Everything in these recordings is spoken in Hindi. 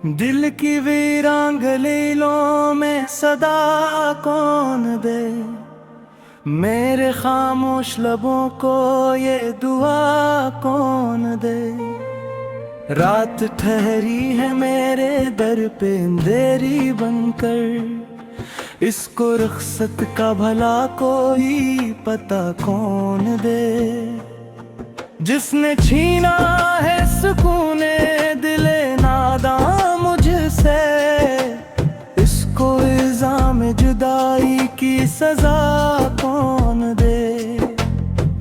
दिल की वीरान गलीलों में सदा कौन दे, मेरे खामोश लबों को ये दुआ कौन दे। रात ठहरी है मेरे दर पे अंधेरी बनकर, इसको रुखसत का भला कोई पता कौन दे। जिसने छीना है सुकूने दिले नादां मुझसे, इसको इल्जाम जुदाई की सजा कौन दे।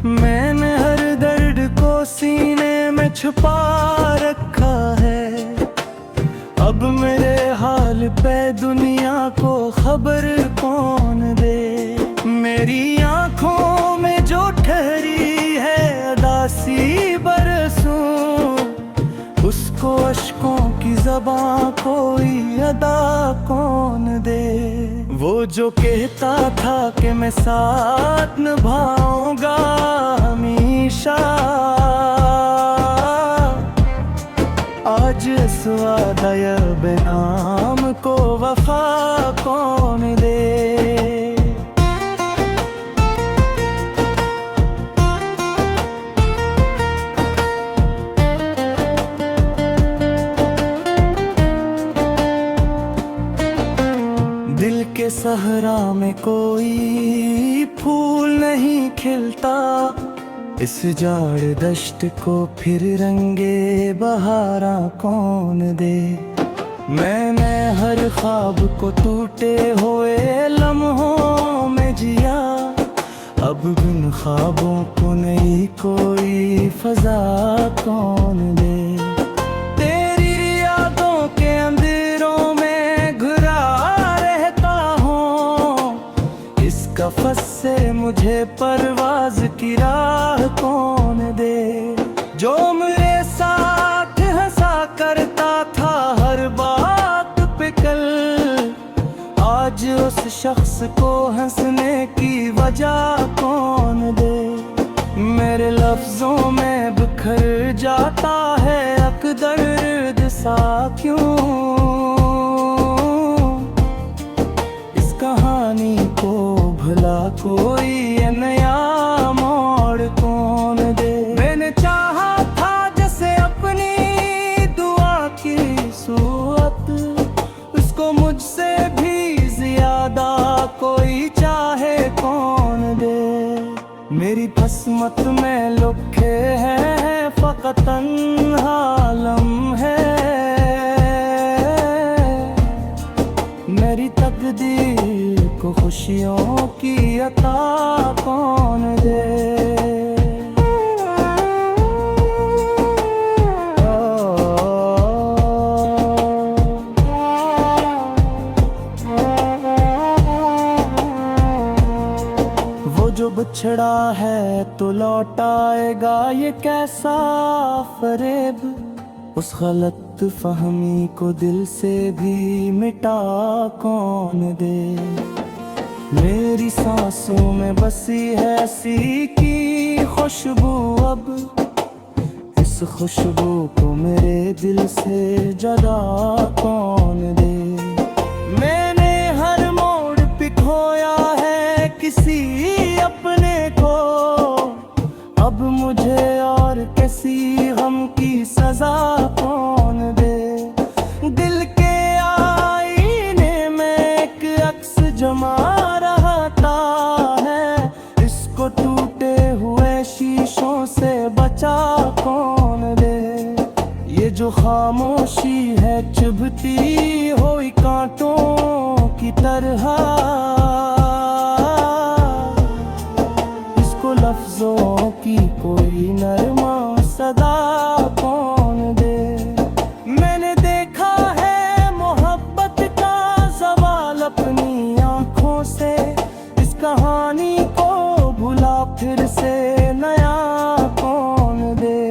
मैंने हर दर्द को सीने में छुपा रखा है, अब मेरे हाल पे दुनिया को खबर कौन दे। मेरी आंखों में जो ठहरी है अदासी बरसों, उसको अश्कों की ज़बां कोई अदा कौन दे। वो जो कहता था कि मैं साथ निभाऊंगा हमेशा, आज इस वादा बेनाम को वफा कौन दे। दिल के सहरा में कोई फूल नहीं खिलता, इस जाड़ दश्त को फिर रंगे बहारा कौन दे। मैंने हर ख्वाब को टूटे हुए लम्हों में जिया, अब बिन ख्वाबों को नई कोई फजा कौन दे। तेरी यादों के अंधेरों में घुरा रहता हूँ, इस कफस से मुझे परवाज की राह कौन दे। जो मेरे साथ हंसा करता था हर बात पे कल, आज उस शख्स को हंसने की वजह कौन दे। मेरे लफ्जों में बिखर जाता है अकदर्द सा क्यों, इस कहानी को भला कोई नया मोड़ कौन दे। मैंने चाहा था जैसे अपनी दुआ की सूरत, उसको मुझसे भी ज्यादा कोई चाहे कौन दे। मेरी किस्मत में लिखे हैं फकत तन्हा लम्हे, मेरी तकदीर को खुशियों की अता कौन दे। वो जो बिछड़ा है तो लौट आएगा, ये कैसा फरेब। उस गलत फहमी को दिल से भी मिटा कौन दे। मेरी सांसों में बसी है ऐसी की खुशबू, अब इस खुशबू को मेरे दिल से जगा कौन दे। मैंने हर मोड़ पे खोया है किसी अपने को, अब मुझे और किसी गम की सजा कौन दे। दिल के आईने में एक अक्स जमा रहता है, इसको टूटे हुए शीशों से बचा कौन दे। ये जो खामोशी है चुभती हुई कांटों की तरह, इसको लफ्जों की कोई नरमा सदा कौन दे। मैंने देखा है मोहब्बत का ज़वाल अपनी आँखों से, इस कहानी को भुला फिर से नया कौन दे।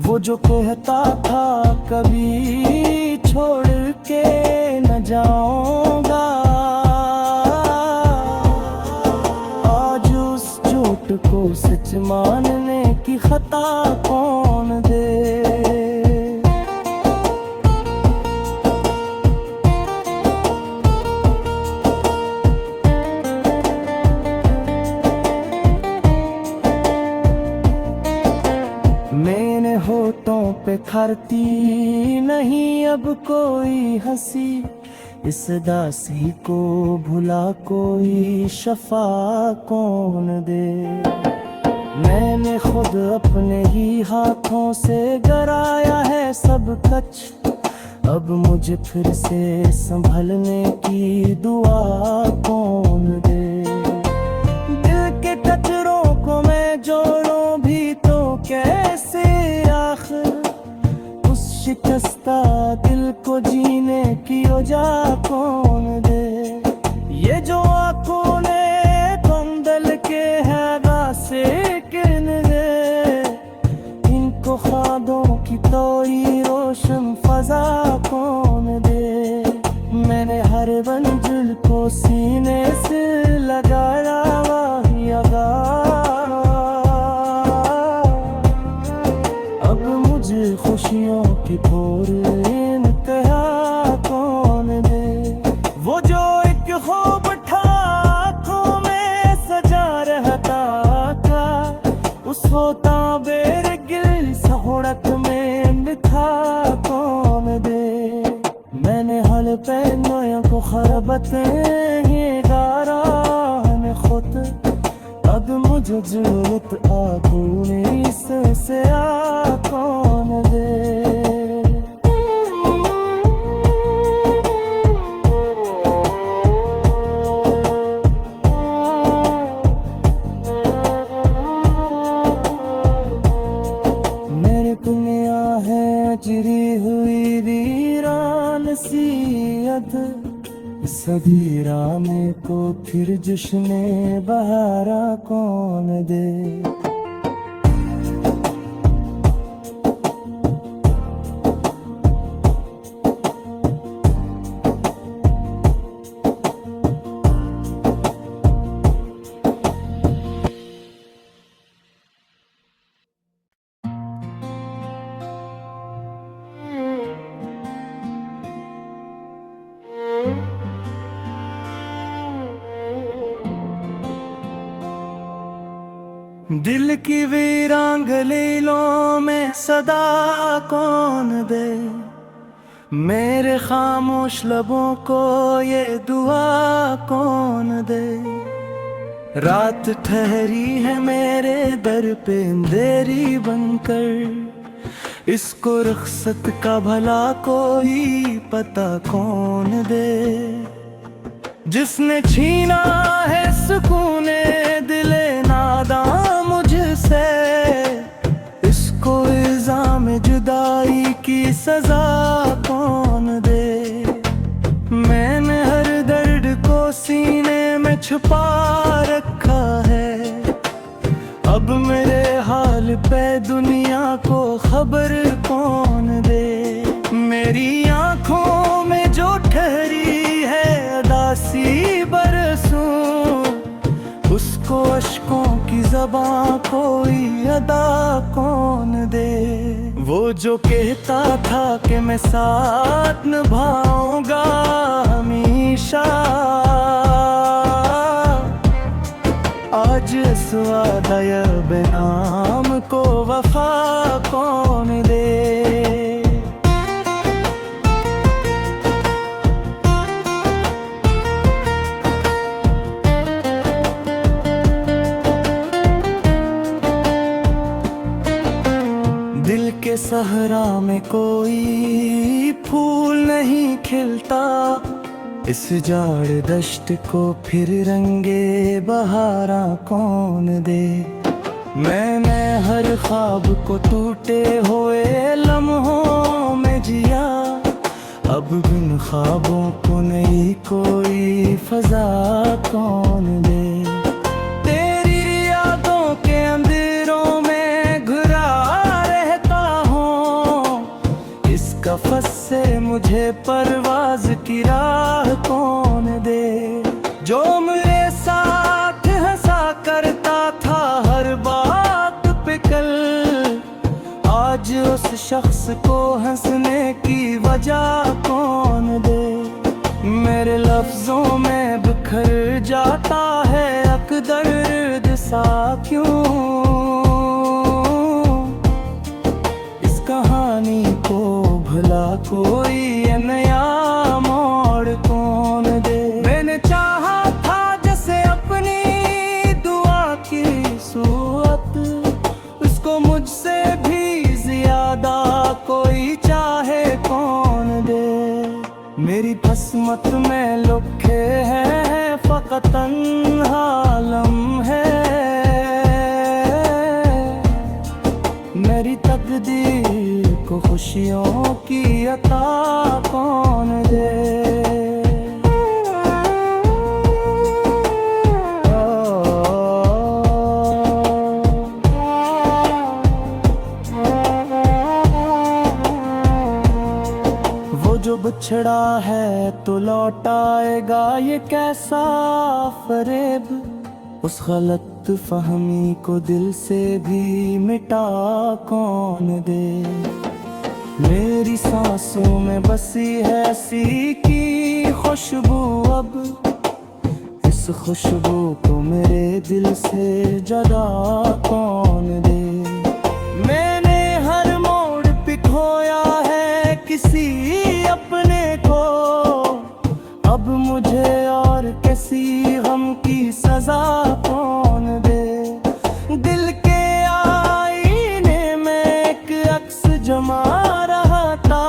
वो जो कहता था कभी छोड़ के न जाऊंगा, आज उस झूठ को सच मानने की खता कौन दे। निखरती नहीं अब कोई हंसी, इस दासी को भुला कोई शफा कौन दे। मैंने खुद अपने ही हाथों से गराया है सब कच, अब मुझे फिर से संभलने की दुआ कौन दे। दिल के कचरों को मैं जोड़ूं भी तो कैसे, आखिर उस शिकस्ता दिल को जीने की वजह कौन दे। ये जो आंखों ने बंदल के हैगा से किन दे, इनको ख्वाबों की कोई रोशन फजा कौन दे। मैंने हर मंजिल को सीने से लगाया वाहियागा, अब मुझे खुशियों की पूरी इंतहा कौन दे। वो जो एक ख्वाब था आँखों में सजा रहता था, उस होता बेर गिल सहोड़क में लिखा कौन दे। मैंने हल पैनों को खरबते ही गारा में खुद, अब मुझे जरूरत आगूनी से आ कौन दे। मेरे दुनिया है चिरी हुई वीरान सीयत, सदीरा में को फिर जश्ने बहारा कौन दे। दिल की वीरान गलीलों में सदा कौन दे, मेरे खामोश लबों को ये दुआ कौन दे। रात ठहरी है मेरे दर पे अंधेरी बनकर, इसको रुखसत का भला कोई पता कौन दे। जिसने छीना है सुकूने दिले नादा मुझसे, इसको इल्जाम जुदाई की सजा कौन दे। मैंने हर दर्द को सीने में छुपा रखा है, अब मेरे हाल पे दुनिया को खबर कौन दे। मेरी आंखों में जो ठहरी है अदासी बरसों, उसको अश्कों की ज़बां कोई अदा कौन दे। वो जो कहता था कि मैं साथ निभाऊंगा हमेशा, आज इस वादा बेनाम को वफा कौन दे। दिल के सहरा में कोई फूल नहीं खिलता, इस जाड़ दश्त को फिर रंगे बहारा कौन दे। मैंने हर ख्वाब को टूटे हुए लम्हों में जिया, अब बिन ख्वाबों को नई कोई फजा कौन दे। तेरी यादों के अंधेरों में घुरा रहता हूँ, इस कफस से मुझे परवाज की राह कौन दे। जो मेरे साथ हंसा करता था हर बात पे कल, आज उस शख्स को हंसने की वजह कौन दे। मेरे लफ्जों में बिखर जाता है अकदर्द सा क्यों, इस कहानी कोई ये नया मोड़ कौन दे। मैंने चाहा था जैसे अपनी दुआ की सूरत, उसको मुझसे भी ज्यादा कोई चाहे कौन दे। मेरी किस्मत में लिखे हैं फकत तन्हा लम्हे, मेरी तकदीर को खुशियों की अता कौन दे। वो जो बिछड़ा है तो लौट आएगा, ये कैसा फरेब। उस गलत फहमी को दिल से भी मिटा कौन दे। मेरी सांसों में बसी है ऐसी की खुशबू, अब इस खुशबू को मेरे दिल से जगा कौन दे। मैंने हर मोड़ पे खोया है किसी अपने को, अब मुझे और किसी गम की सजा कौन दे। दिल के आईने में एक अक्स जमा रहता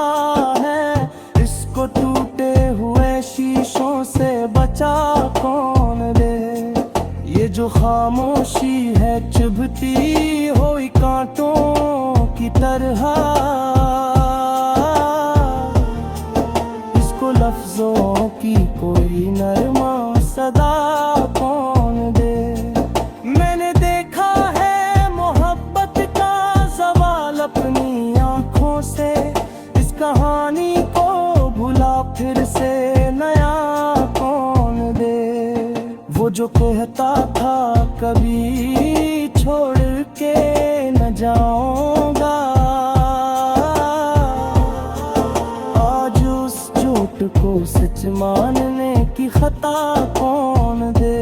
है, इसको टूटे हुए शीशों से बचा कौन दे। ये जो खामोशी है चुभती हुई कांटों की तरह, इसको लफ्जों की कोई नरमा सदा कौन दे। मैंने देखा है मोहब्बत का ज़वाल अपनी आँखों से, इस कहानी को भुला फिर से नया कौन दे। वो जो कहता था कभी छोड़ के न जाऊंगा, आज उस झूठ को सच मानने की खता कौन दे।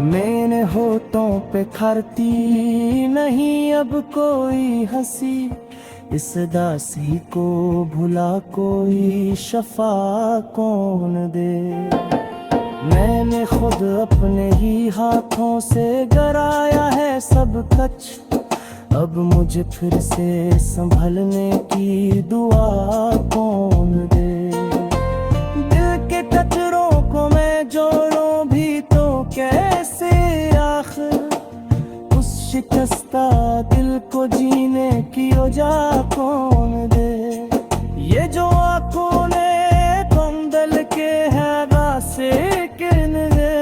मैंने होठों पे खरती नहीं अब कोई हंसी, इस दासी को भुला कोई शफा कौन दे। मैंने खुद अपने ही हाथों से गराया है सब कुछ, अब मुझे फिर से संभलने की दुआ कौन दे। दिल के टचरों को मैं जोड़ूं भी तो कैसे आखिर, उस शिकस्ता दिल को जीने की वजह कौन दे। ये जो आंखों ने कंदल के हैगा से किन दे,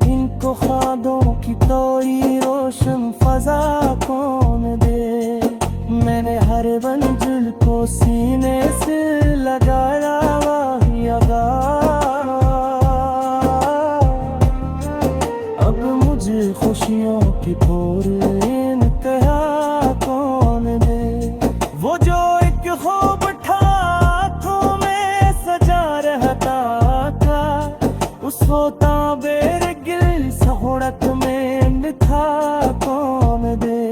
इनको ख्वाबों की कोई रोशन फजा कौन दे। मैंने हर मंजिल को सीने से लगाया वाहियागा, अब मुझे खुशियों की पूरी इंतहा कौन दे। वो जो एक ख्वाब था आँखों में सजा रहता था, उस होता बेर गिल सहोड़त में मिठा कौन दे।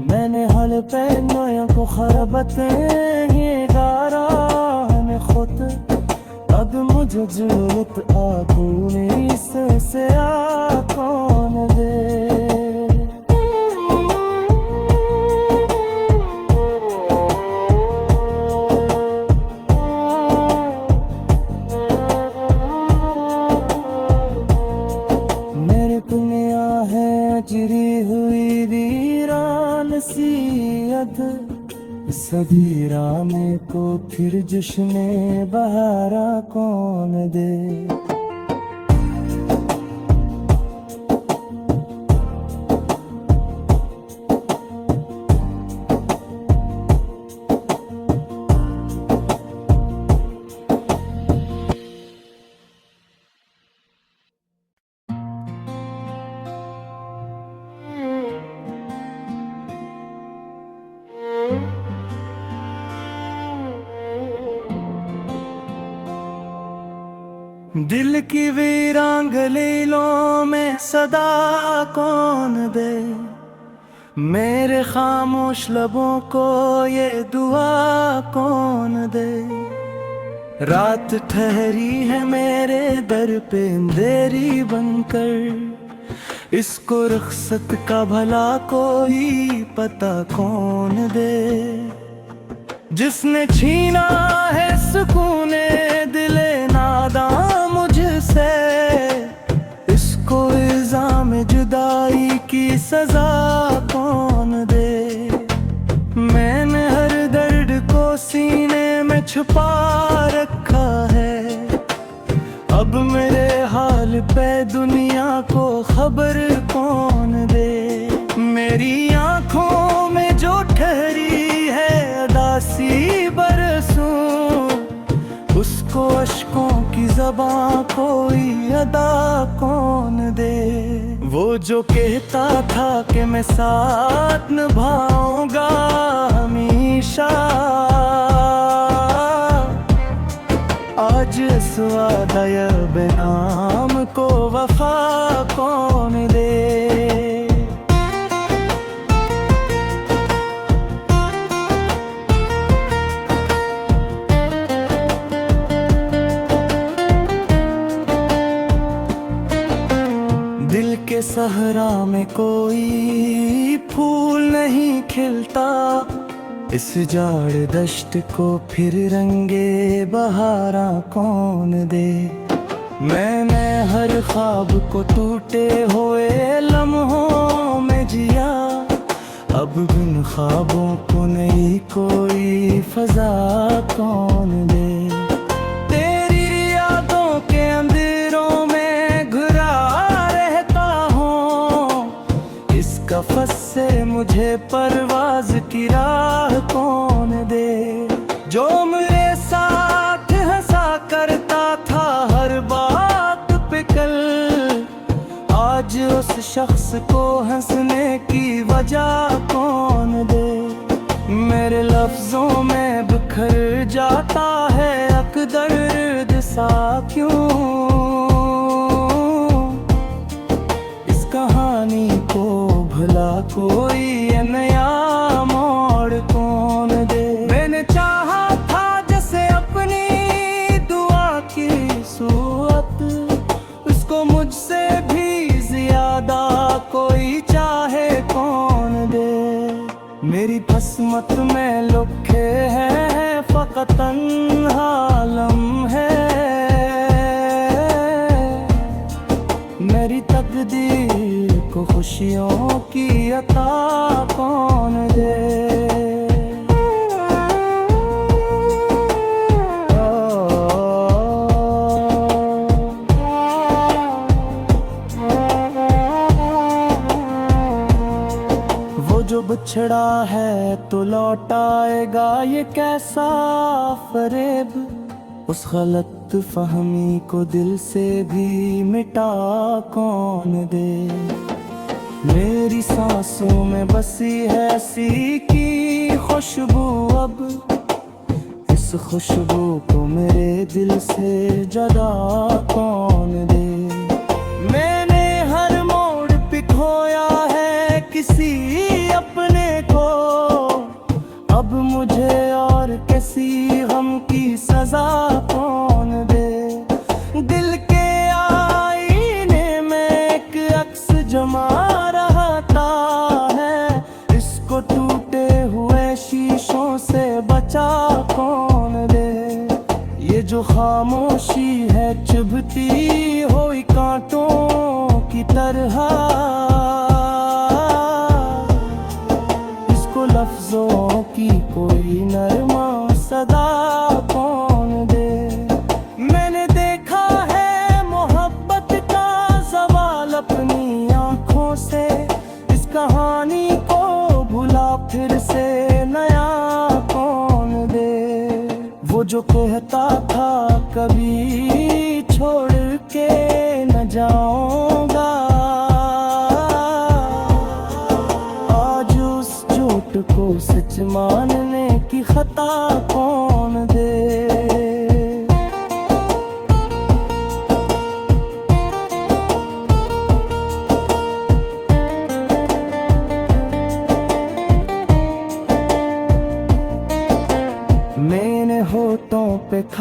मैंने हल पैनों को खरबतें ही गारा में खुद, अब मुझे जरूरत आगूनी से आ कौन दे। मेरे दुनिया है चिरी हुई वीरान सी अध, सदीरा में को फिर जश्ने बहारा कौन दे। दिल की वीरान गलीलों में सदा कौन दे, मेरे खामोश लबों को ये दुआ कौन दे। रात ठहरी है मेरे दर पे अंधेरी बनकर, इसको रुखसत का भला कोई पता कौन दे। जिसने छीना है सुकूने दिले नादां मुझसे, इसको इल्जाम जुदाई की सजा कौन दे। मैंने हर दर्द को सीने में छुपा रखा है, अब मेरे हाल पे दुनिया को खबर कौन दे। मेरी आंखों में जो ठहरी है अदासी बरसों, उसको अश्कों की ज़बां कोई अदा कौन दे। वो जो कहता था कि मैं साथ निभाऊंगा हमेशा, आज इस वादा बेनाम को वफा कौन दे। दिल के सहरा में कोई फूल नहीं खिलता, इस जाड़ दश्त को फिर रंगे बहारा कौन दे। मैंने हर ख्वाब को टूटे हुए लम्हों में जिया, अब बिन ख्वाबों को नई कोई फजा कौन दे। तेरी यादों के अंधेरों में घुरा रहता हूँ, इस कफस से मुझे परवाज की राह कौन दे। जो मेरे साथ हंसा करता था हर बात पे कल, आज उस शख्स को हंसने की वजह कौन दे। मेरे लफ्जों में बिखर जाता है अकदर्द सा क्यों, इस कहानी को भला कोई नया मोड़ कौन दे। मैंने चाहा था जैसे अपनी दुआ की सूरत, उसको मुझसे भी ज्यादा कोई चाहे कौन दे। मेरी किस्मत में लिखे हैं फकत तन्हा लम्हे, मेरी तकदीर को खुशियों की अता कौन दे। वो जो बिछड़ा है तो लौट आएगा, ये कैसा फरेब। उस गलत फहमी को दिल से भी मिटा कौन दे। मेरी सांसों में बसी है ऐसी की खुशबू, अब इस खुशबू को मेरे दिल से जदा कौन दे। मैंने हर मोड़ पे खोया है किसी अपने को, अब मुझे और किसी गम की सजा कौन दे। दिल के आईने में एक अक्स जमा रहता है, इसको टूटे हुए शीशों से बचा कौन दे। ये जो खामोशी है चुभती हुई कांटों की तरह, इसको लफ्जों की कोई नरमा सदा कौन दे। मैंने देखा है मोहब्बत का ज़वाल अपनी आँखों से, इस कहानी को भुला फिर से नया कौन दे। वो जो कहता था कभी छोड़ के न जाऊंगा, आज उस झूठ को सच मानने की खता कौन दे।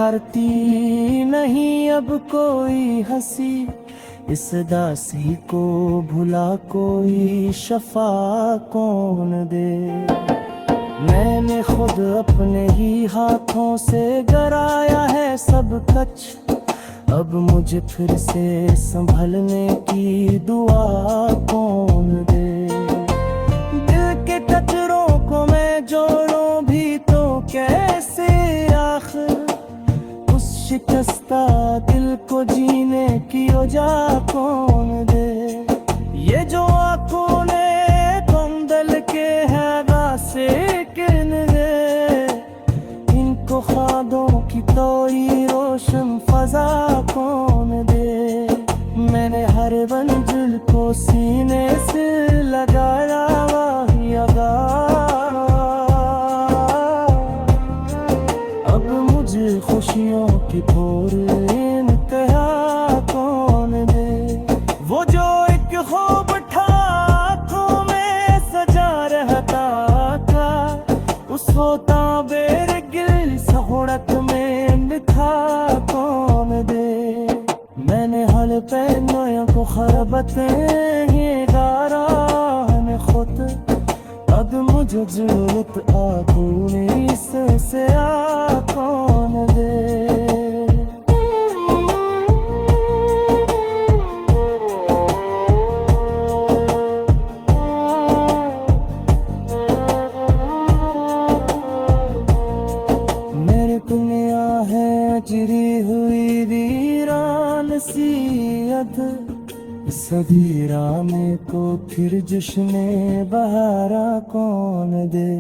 ठहरती नहीं अब कोई हंसी, इस दासी को भुला कोई शफा कौन दे। मैंने खुद अपने ही हाथों से गराया है सब कच, अब मुझे फिर से संभलने की दुआ कौन दे। दिल के टचरों को मैं जोड़ूं भी तो कैसे आखिर, उस शिकस्ता दिल को जीने की वजह कौन दे। ये जो आंखों ने कुंदल के हैगा से किन दे, इनको ख्वाबों की कोई रोशन फजा कौन दे। मैंने हर मंजिल को सीने से लगाया वाहियागा, अब मुझे खुशियों की पूरी इंतहा कौन दे। वो जो एक ख्वाब था आँखों में सजा रहता था, उस होता बेर गिल सहुड़क में लिखा कौन दे। मैंने हल पैनों को खरबते ही गारा में खुद, अब मुझे जरूरत आगूनी से आ कौन दे। मेरी दुनिया है चिरी हुई वीरान सी अध, सदीरा में को फिर जश्ने बहारा कौन दे।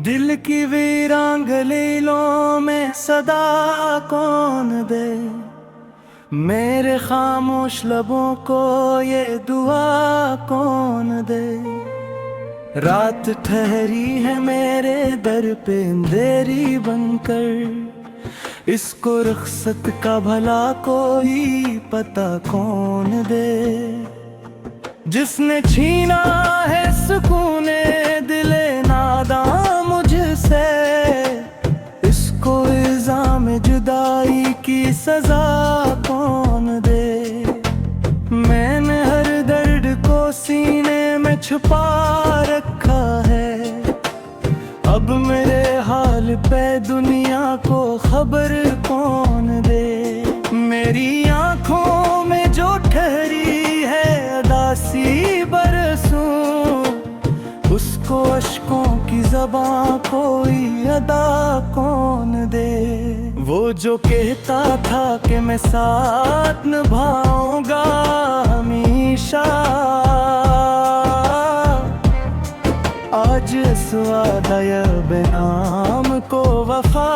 दिल की वीरान गलीलों में सदा कौन दे, मेरे खामोश लबों को ये दुआ कौन दे। रात ठहरी है मेरे दर पे अंधेरी बनकर, इसको रुखसत का भला कोई पता कौन दे। जिसने छीना है सुकूने दिले नादा मुझसे, इसको इल्जाम जुदाई की सजा कौन दे। मैंने हर दर्द को सीने में छुपा रखा है, अब मेरे हाल पे दुनिया को खबर कौन दे। मेरी आंखों में जो ठहरी है अदासी बरसों, उसको अश्कों की ज़बां कोई अदा कौन दे। वो जो कहता था कि मैं साथ निभाऊंगा हमेशा, आज इस वादा बेनाम को वफा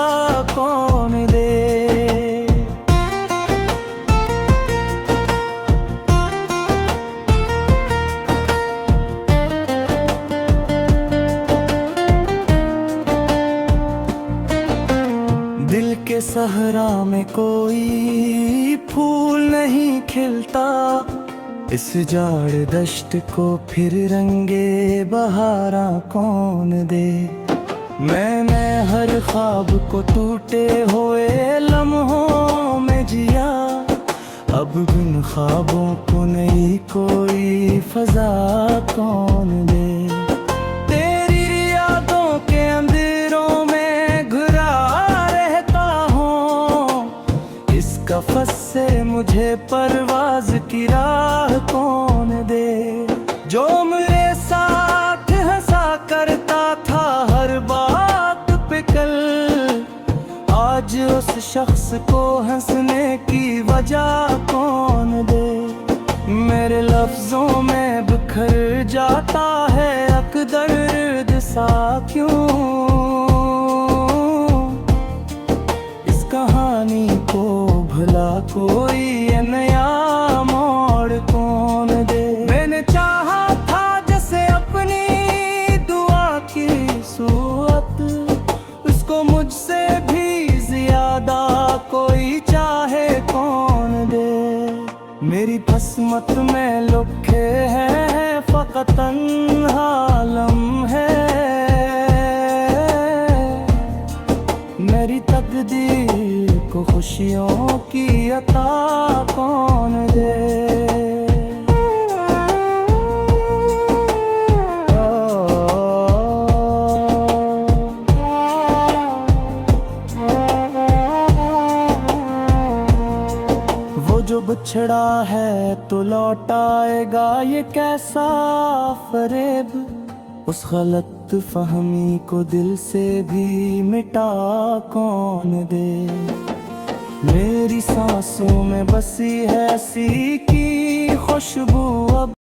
कौन दे। दिल के सहरा में कोई फूल नहीं खिलता, इस जाड़ दश्त को फिर रंगे बहारा कौन दे। मैंने हर ख्वाब को टूटे हुए लम्हों में जिया, अब बिन ख्वाबों को नई कोई फजा कौन दे। तेरी यादों के अंधेरों में घुरा रहता हूँ, इस कफस से मुझे परवाज की राह कौन दे। जो मेरे साथ हंसा करता था हर बात पे कल, आज उस शख्स को हंसने की वजह कौन दे। मेरे लफ्जों में बिखर जाता है अकदर सा क्यों, इस कहानी कोई ये नया मोड़ कौन दे। मैंने चाहा था जैसे अपनी दुआ की सूरत, उसको मुझसे भी ज्यादा कोई चाहे कौन दे। मेरी किस्मत में लिखे हैं फकत तन्हा लम्हे, मेरी तकदीर को खुशियों की अता कौन दे। वो जो बिछड़ा है तो लौट आएगा, ये कैसा फरेब। उस गलत फहमी को दिल से भी मिटा कौन दे। मेरी सांसों में बसी है सी की खुशबू अब,